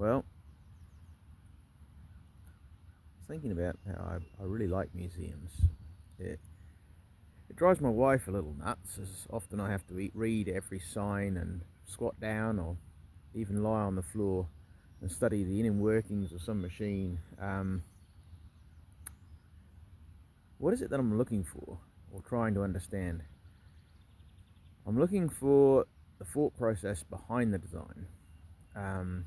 Well, I was thinking about how I really like museums. It, it drives my wife a little nuts, as often I have to read every sign and squat down or even lie on the floor and study the inner workings of some machine. What is it that I'm looking for or trying to understand? I'm looking for the thought process behind the design. Um,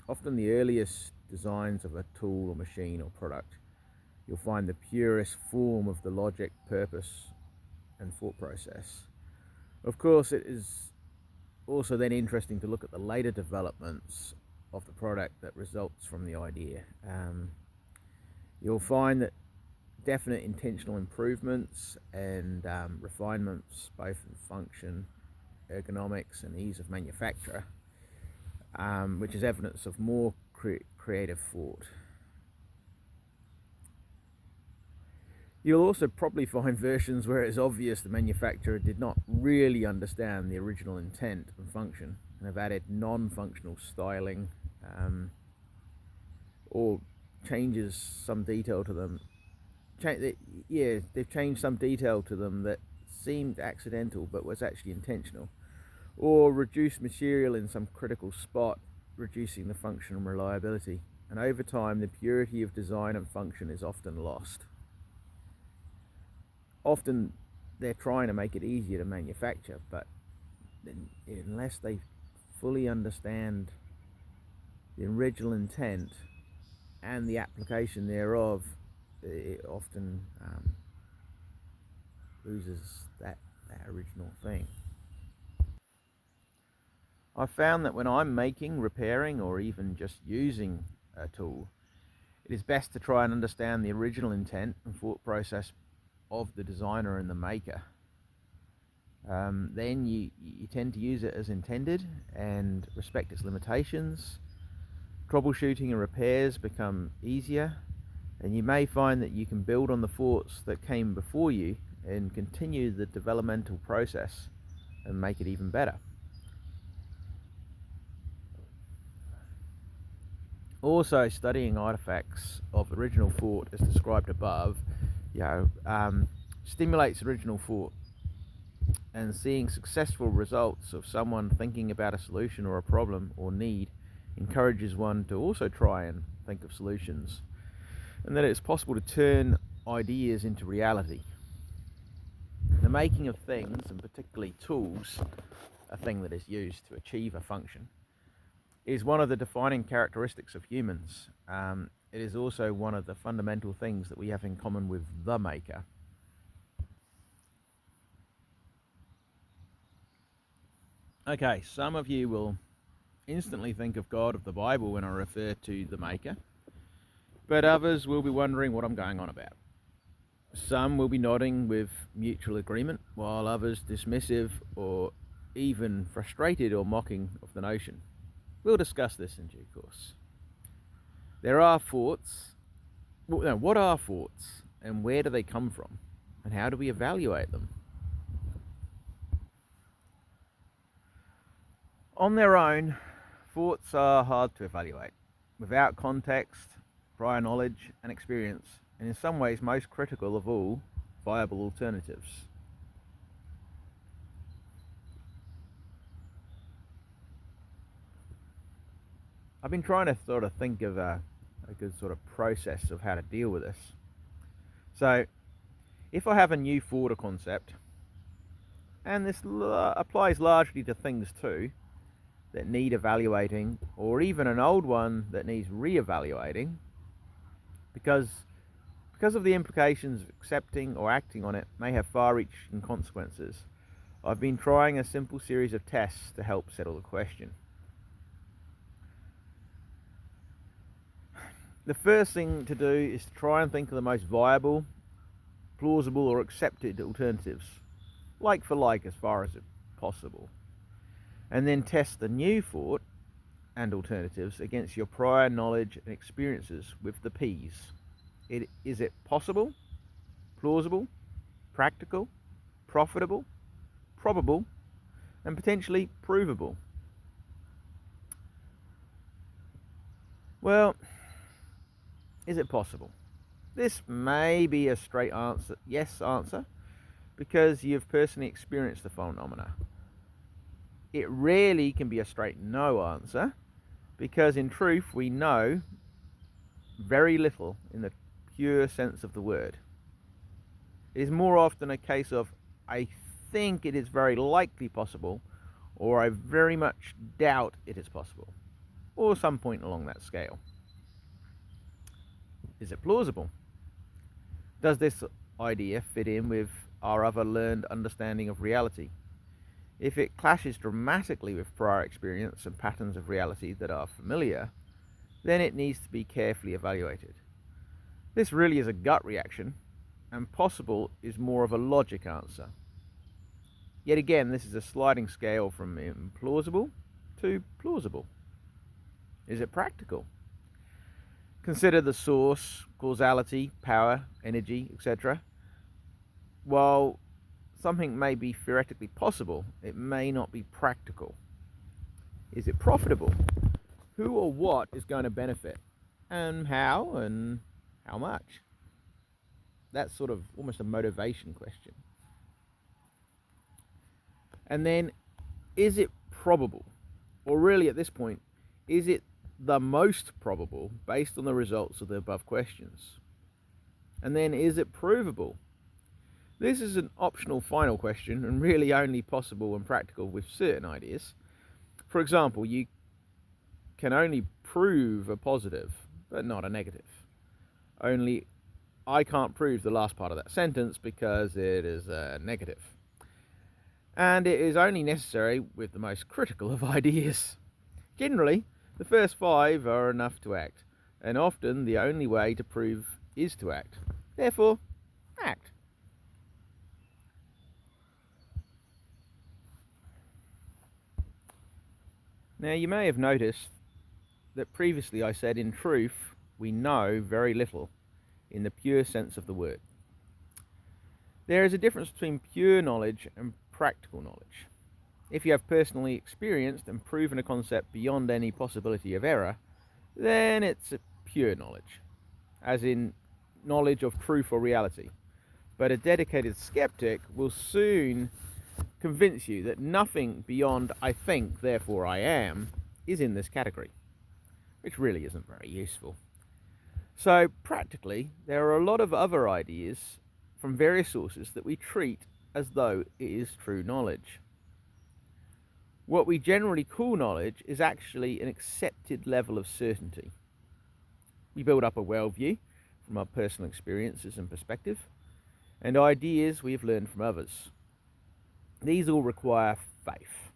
Often the earliest designs of a tool or machine or product, you'll find the purest form of the logic, purpose, and thought process. Of course, it is also then interesting to look at the later developments of the product that results from the idea. You'll find that definite intentional improvements and refinements, both in function, ergonomics, and ease of manufacture, which is evidence of more creative thought. You'll also probably find versions where it's obvious the manufacturer did not really understand the original intent and function and have added non-functional styling, or changes some detail to them. They've changed some detail to them that seemed accidental but was actually intentional, or reduced material in some critical spot, reducing the function and reliability. And over time, the purity of design and function is often lost. Often they're trying to make it easier to manufacture, but unless they fully understand the original intent and the application thereof, it often loses that original thing. I've found that when I'm making, repairing, or even just using a tool, it is best to try and understand the original intent and thought process of the designer and the maker. Then you tend to use it as intended and respect its limitations. Troubleshooting and repairs become easier, and you may find that you can build on the thoughts that came before you and continue the developmental process and make it even better. Also, studying artifacts of original thought as described above, stimulates original thought, and seeing successful results of someone thinking about a solution or a problem or need encourages one to also try and think of solutions, and that it's possible to turn ideas into reality. The making of things, and particularly tools, a thing that is used to achieve a function, is one of the defining characteristics of humans. It is also one of the fundamental things that we have in common with the maker. Okay, some of you will instantly think of God of the Bible when I refer to the maker, but others will be wondering what I'm going on about. Some will be nodding with mutual agreement, while others dismissive or even frustrated or mocking of the notion. We'll discuss this in due course. There are thoughts. What are thoughts, and where do they come from, and how do we evaluate them? On their own, thoughts are hard to evaluate. Without context, prior knowledge, and experience, and in some ways most critical of all, viable alternatives. I've been trying to sort of think of a good sort of process of how to deal with this. So, if I have a new thought or concept, and this applies largely to things too, that need evaluating, or even an old one that needs re-evaluating, because of the implications of accepting or acting on it may have far-reaching consequences, I've been trying a simple series of tests to help settle the question. The first thing to do is to try and think of the most viable, plausible, or accepted alternatives, like for like as far as possible, and then test the new thought and alternatives against your prior knowledge and experiences with the P's. Is it possible, plausible, practical, profitable, probable, and potentially provable? Well, is it possible? This may be a straight answer, yes answer, because you've personally experienced the phenomena. It rarely can be a straight no answer, because in truth we know very little in the pure sense of the word. It is more often a case of, I think it is very likely possible, or I very much doubt it is possible, or some point along that scale. Is it plausible? Does this idea fit in with our other learned understanding of reality? If it clashes dramatically with prior experience and patterns of reality that are familiar, then it needs to be carefully evaluated. This really is a gut reaction, and possible is more of a logic answer. Yet again, this is a sliding scale from implausible to plausible. Is it practical? Consider the source, causality, power, energy, etc. While something may be theoretically possible, it may not be practical. Is it profitable? Who or what is going to benefit? And how much? That's sort of almost a motivation question. And then, is it probable? Or really at this point, is it the most probable based on the results of the above questions? And then, is it provable? This is an optional final question and really only possible and practical with certain ideas. For example, you can only prove a positive, but not a negative. Only I can't prove the last part of that sentence because it is a negative. And it is only necessary with the most critical of ideas. Generally, the first 5 are enough to act, and often the only way to prove is to act. Therefore, act. Now, you may have noticed that previously I said in truth we know very little in the pure sense of the word. There is a difference between pure knowledge and practical knowledge. If you have personally experienced and proven a concept beyond any possibility of error, then it's a pure knowledge, as in knowledge of truth or reality. But a dedicated skeptic will soon convince you that nothing beyond I think, therefore I am, is in this category, which really isn't very useful. So practically, there are a lot of other ideas from various sources that we treat as though it is true knowledge. What we generally call knowledge is actually an accepted level of certainty. We build up a worldview from our personal experiences and perspective, and ideas we have learned from others. These all require faith.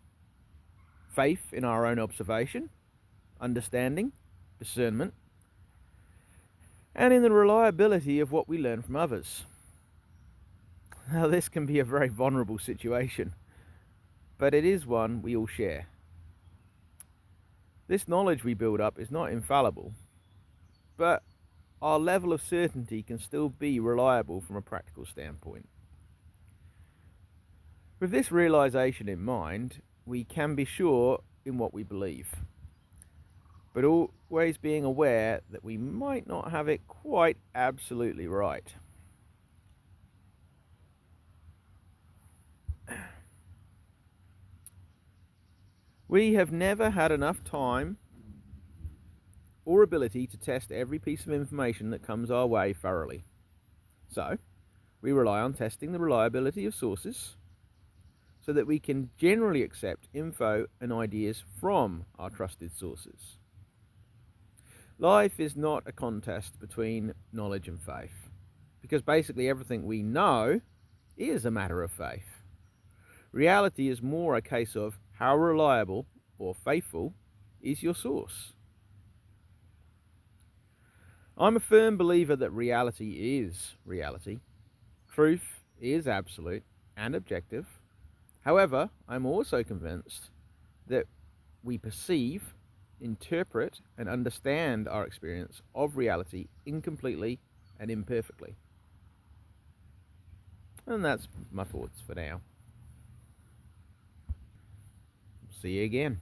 Faith in our own observation, understanding, discernment, and in the reliability of what we learn from others. Now, this can be a very vulnerable situation, but it is one we all share. This knowledge we build up is not infallible, but our level of certainty can still be reliable from a practical standpoint. With this realization in mind, we can be sure in what we believe, but always being aware that we might not have it quite absolutely right. We have never had enough time or ability to test every piece of information that comes our way thoroughly. So, we rely on testing the reliability of sources so that we can generally accept info and ideas from our trusted sources. Life is not a contest between knowledge and faith, because basically everything we know is a matter of faith. Reality is more a case of how reliable or faithful is your source. I'm a firm believer that reality is reality. Truth is absolute and objective. However, I'm also convinced that we perceive, interpret, and understand our experience of reality incompletely and imperfectly. And that's my thoughts for now. See you again.